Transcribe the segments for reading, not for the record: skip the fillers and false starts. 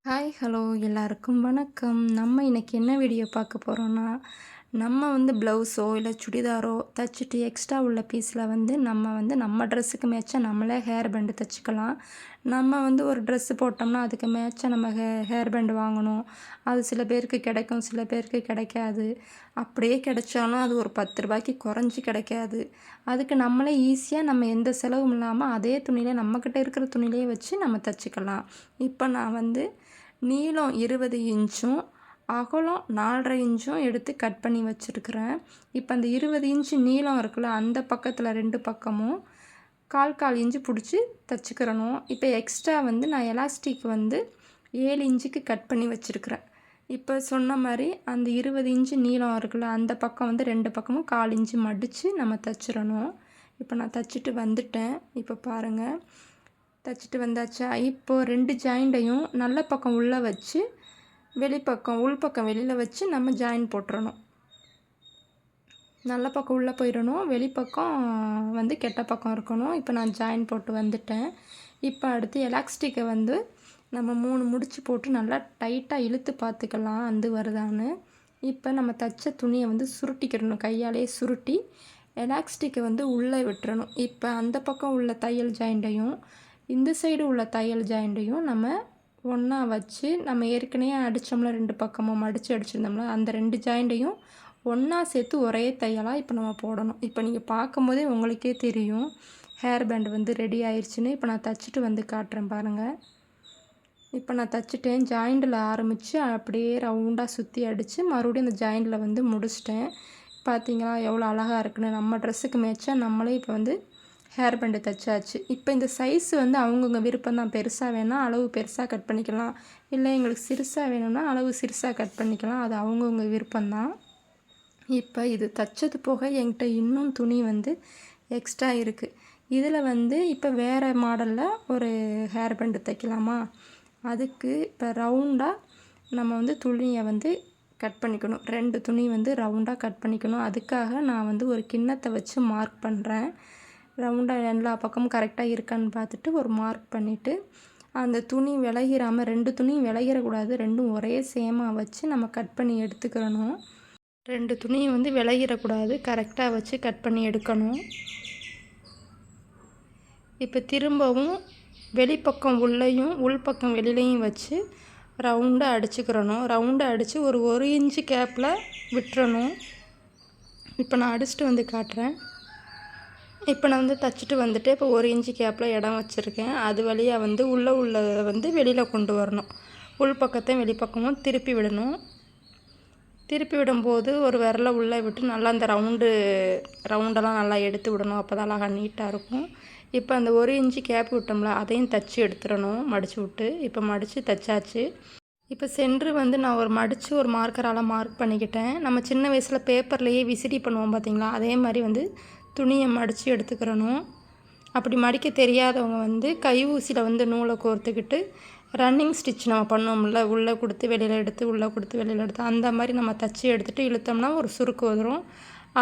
Hello எல்லாருக்கும் வணக்கம். நம்ம இன்னைக்கு என்ன வீடியோ பார்க்க போறோம்னா, நம்ம வந்து ப்ளவுஸோ இல்ல சுடிதாரோ தச்சுட்டு எக்ஸ்ட்ரா உள்ள பீஸில வந்து நம்ம ட்ரெஸ்ஸுக்கு மேட்சா நம்மளே ஹேர் பேண்ட் தச்சுக்கலாம். நம்ம வந்து ஒரு ட்ரெஸ்ஸு போட்டோம்னா, அதுக்கு மேட்சா நம்ம ஹேர் பேண்ட் வாங்கணும். அது சில பேருக்கு கிடைக்கும், சில பேருக்கு கிடைக்காது. அப்படியே கிடைச்சாலும் அது ஒரு ரூ. 10க்கு குறைஞ்சு கிடைக்காது. அதுக்கு நம்மளே ஈஸியா நம்ம எந்த செலவும் இல்லாம அதே துணியில நம்மகிட்ட இருக்கிற துணியிலேயே வச்சு நம்ம தச்சுக்கலாம். இப்போ நான் வந்து நீளம் 20 இன்ச்சும் அகலம் 4.5 இன்ச்சும் எடுத்து கட் பண்ணி வச்சுருக்கிறேன். இப்போ அந்த 20 இன்ச்சு நீளம் இருக்குல்ல, அந்த பக்கத்தில் 2 பக்கமும் 1/4 இன்ச்சு பிடிச்சி தச்சுக்கிறணும். இப்போ எக்ஸ்ட்ரா வந்து நான் எலாஸ்டிக் வந்து 7 இன்ச்சுக்கு கட் பண்ணி வச்சுருக்கிறேன். இப்போ சொன்ன மாதிரி அந்த 20 இன்ச்சு நீளம் இருக்குல்ல, அந்த பக்கம் வந்து 2 பக்கமும் 1/4 இன்ச்சு மடித்து நம்ம தச்சிடணும். இப்போ நான் தச்சுட்டு வந்துட்டேன். இப்போ பாருங்கள், தச்சுட்டு வந்தாச்சா. இப்போது 2 ஜாயிண்ட்டையும் நல்ல பக்கம் உள்ளே வச்சு வெளிப்பக்கம் உள்பக்கம் வெளியில் வச்சு நம்ம ஜாயின் போட்டுறணும். நல்ல பக்கம் உள்ளே போயிடணும், வெளிப்பக்கம் வந்து கெட்ட பக்கம் இருக்கணும். இப்போ நான் ஜாயின் போட்டு வந்துட்டேன். இப்போ அடுத்து எலாஸ்டிக்கை வந்து நம்ம 3 முடிச்சு போட்டு நல்லா டைட்டாக இழுத்து பார்த்துக்கலாம் வந்து வருதான்னு. இப்போ நம்ம தச்ச துணியை வந்து சுருட்டிக்கிடணும், கையாலே சுருட்டி எலாஸ்டிக்கை வந்து உள்ளே விட்டுறணும். இப்போ அந்த பக்கம் உள்ள தையல் ஜாயிண்ட்டையும் இந்த சைடு உள்ள தையல் ஜாயிண்ட்டையும் நம்ம ஒன்றா வச்சு, நம்ம ஏற்கனவே அடித்தோம்ல 2 பக்கமும் மடித்து அடிச்சிருந்தோம்ல, அந்த 2 ஜாயிண்ட்டையும் ஒன்றா சேர்த்து ஒரே தையலாக இப்போ நம்ம போடணும். இப்போ நீங்கள் பார்க்கும்போதே உங்களுக்கே தெரியும் ஹேர் பேண்ட் வந்து ரெடி ஆயிடுச்சுன்னு. இப்போ நான் தச்சுட்டு வந்து காட்டுறேன் பாருங்கள். இப்போ நான் தச்சுட்டேன். ஜாயிண்டில் ஆரம்பித்து அப்படியே ரவுண்டாக சுற்றி அடித்து மறுபடியும் அந்த ஜாயிண்டில் வந்து முடிச்சிட்டேன். பார்த்தீங்களா எவ்வளோ அழகாக இருக்குன்னு. நம்ம ட்ரெஸ்ஸுக்கு மேட்சா நம்மளே இப்போ வந்து ஹேர் பேண்டு தச்சாச்சு. இப்போ இந்த சைஸ் வந்து அவங்கவுங்க விருப்பம் தான். பெருசாக வேணால் அளவு பெருசாக கட் பண்ணிக்கலாம், இல்லை எங்களுக்கு சிறுசாக வேணும்னா அளவு சிறுசாக கட் பண்ணிக்கலாம். அது அவங்கவுங்க விருப்பம்தான். இப்போ இது தச்சது போக என்கிட்ட இன்னும் துணி வந்து எக்ஸ்ட்ரா இருக்குது. இதில் வந்து இப்போ வேறு மாடலில் ஒரு ஹேர் பேண்டு தைக்கலாமா, அதுக்கு இப்போ ரவுண்டாக நம்ம வந்து துணியை வந்து கட் பண்ணிக்கணும். 2 துணி வந்து ரவுண்டாக கட் பண்ணிக்கணும். அதுக்காக நான் வந்து ஒரு கிண்ணத்தை வச்சு மார்க் பண்ணுறேன். ரவுண்டாக எல்லா பக்கமும் கரெக்டாக இருக்கான்னு பார்த்துட்டு ஒரு மார்க் பண்ணிவிட்டு, அந்த துணி விலகிராமல் 2 துணியும் விலகிடக்கூடாது, 2ம் ஒரே சேமாக வச்சு நம்ம கட் பண்ணி எடுத்துக்கிறணும். 2 துணியும் வந்து விலகிடக்கூடாது, கரெக்டாக வச்சு கட் பண்ணி எடுக்கணும். இப்போ திரும்பவும் வெளிப்பக்கம் உள்ளேயும் உள்பக்கம் வெளியிலையும் வச்சு ரவுண்டாக அடிச்சுக்கிறணும். ரவுண்டாக அடித்து ஒரு 1 இன்ச்சு கேப்பில் விட்டுறணும். இப்போ நான் அடிச்சுட்டு வந்து காட்டுறேன். இப்போ நான் வந்து தச்சுட்டு வந்துட்டு இப்போ 1 இன்ச்சு கேப்பில் இடம் வச்சுருக்கேன். அது வழியாக வந்து உள்ளதை வந்து வெளியில் கொண்டு வரணும். உள்பக்கத்தையும் வெளிப்பக்கமும் திருப்பி விடணும். திருப்பி விடும்போது ஒரு விரலை உள்ளே விட்டு நல்லா அந்த ரவுண்டெல்லாம் நல்லா எடுத்து விடணும். அப்போ தான் அழகாக நீட்டாக இருக்கும். இப்போ அந்த 1 இன்ச்சு கேப் விட்டோம்ல, அதையும் தச்சு எடுத்துடணும் மடித்து விட்டு. இப்போ மடித்து தச்சாச்சு. இப்போ சென்ட்ரு வந்து நான் மடித்து ஒரு மார்க்கரால் மார்க் பண்ணிக்கிட்டேன். நம்ம சின்ன வயசில் பேப்பர்லேயே விசிறி பண்ணுவோம் பார்த்தீங்களா, அதே மாதிரி வந்து துணியை மடித்து எடுத்துக்கிறணும். அப்படி மடிக்க தெரியாதவங்க வந்து கை ஊசியில் வந்து நூலை கோர்த்துக்கிட்டு ரன்னிங் ஸ்டிச் நம்ம பண்ணோம்ல, உள்ளே கொடுத்து வெளியில் எடுத்து உள்ளே கொடுத்து வெளியில் எடுத்து அந்த மாதிரி நம்ம தச்சு எடுத்துகிட்டு இழுத்தோம்னா ஒரு சுருக்கு வரும்.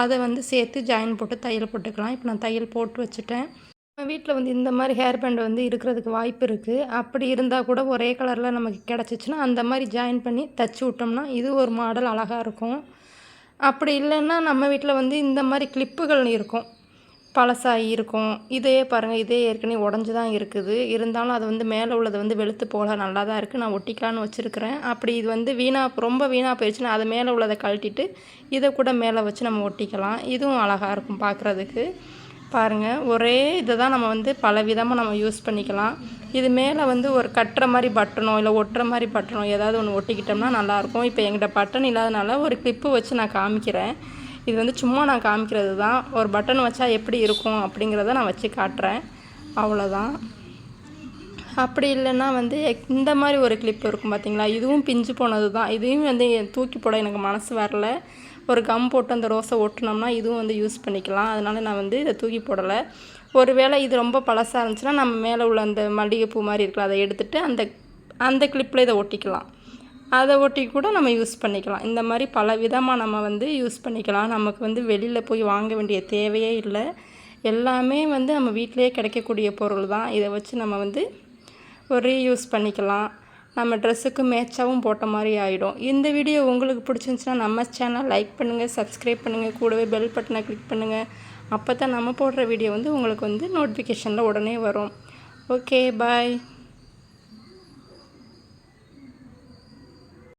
அதை வந்து சேர்த்து ஜாயின் போட்டு தையல் போட்டுக்கலாம். இப்போ நான் தையல் போட்டு வச்சுட்டேன். நம்ம வீட்டில் வந்து இந்த மாதிரி ஹேர் பேண்ட் வந்து இருக்கிறதுக்கு வாய்ப்பு இருக்குது. அப்படி இருந்தால் கூட ஒரே கலரில் நமக்கு கிடச்சிச்சின்னா அந்த மாதிரி ஜாயின் பண்ணி தச்சு விட்டோம்னா இது ஒரு மாடல் அழகாக இருக்கும். அப்படி இல்லைன்னா நம்ம வீட்டில் வந்து இந்த மாதிரி கிளிப்புகள் இருக்கும், பழசாகி இருக்கும். இதே பாருங்கள், இதே ஏற்கனவே உடஞ்சி தான் இருக்குது. இருந்தாலும் அது வந்து மேலே உள்ளது வந்து வெளுத்து போல நல்லா தான் இருக்குது. நான் ஒட்டிக்கலான்னு வச்சுருக்கிறேன். அப்படி இது வந்து ரொம்ப வீணாக போயிடுச்சுன்னா அதை மேலே உள்ளதை கழட்டிட்டு இதை கூட மேலே வச்சு நம்ம ஒட்டிக்கலாம். இதுவும் அழகாக இருக்கும் பார்க்குறதுக்கு. பாருங்கள், ஒரே இதை தான் நம்ம வந்து பல விதமாக நம்ம யூஸ் பண்ணிக்கலாம். இது மேலே வந்து ஒரு கட்டுற மாதிரி பட்டனோ இல்லை ஒட்டுற மாதிரி பட்டனோ ஏதாவது ஒன்று ஒட்டிக்கிட்டோம்னா நல்லாயிருக்கும். இப்போ எங்கிட்ட பட்டன் இல்லாதனால ஒரு கிளிப்பு வச்சு நான் காமிக்கிறேன். இது வந்து சும்மா நான் காமிக்கிறது தான். ஒரு பட்டன் வச்சா எப்படி இருக்கும் அப்படிங்கிறத நான் வச்சு காட்டுறேன், அவ்வளோதான். அப்படி இல்லைன்னா வந்து இந்த மாதிரி ஒரு கிளிப் இருக்கும் பார்த்தீங்களா, இதுவும் பிஞ்சு போனது தான். இதையும் வந்து தூக்கி போட எனக்கு மனசு வரல. ஒரு கம் போட்டு அந்த ரோஸை ஒட்டினோம்னா இதுவும் வந்து யூஸ் பண்ணிக்கலாம். அதனால் நான் வந்து இதை தூக்கி போடலை. ஒரு வேளை இது ரொம்ப பழசாக இருந்துச்சுன்னா நம்ம மேலே உள்ள அந்த மல்லிகைப்பூ மாதிரி இருக்கலாம், அதை எடுத்துகிட்டு அந்த கிளிப்பில் இதை ஒட்டிக்கலாம். அதை ஒட்டி கூட நம்ம யூஸ் பண்ணிக்கலாம். இந்த மாதிரி பல விதமாக நம்ம வந்து யூஸ் பண்ணிக்கலாம். நமக்கு வந்து வெளியில் போய் வாங்க வேண்டிய தேவையே இல்லை. எல்லாமே வந்து நம்ம வீட்டிலேயே கிடைக்கக்கூடிய பொருள் தான். இதை வச்சு நம்ம வந்து ஒரு ரீயூஸ் பண்ணிக்கலாம். நம்ம ட்ரெஸ்ஸுக்கு மேட்சாகவும் போட்ட மாதிரி ஆகிடும். இந்த வீடியோ உங்களுக்கு பிடிச்சிருந்துச்சுன்னா நம்ம சேனல் லைக் பண்ணுங்கள், சப்ஸ்கிரைப் பண்ணுங்கள், கூடவே பெல் பட்டனை கிளிக் பண்ணுங்கள். அப்போ தான் நம்ம போடுற வீடியோ உங்களுக்கு நோட்டிஃபிகேஷனில் உடனே வரும். ஓகே, பாய்.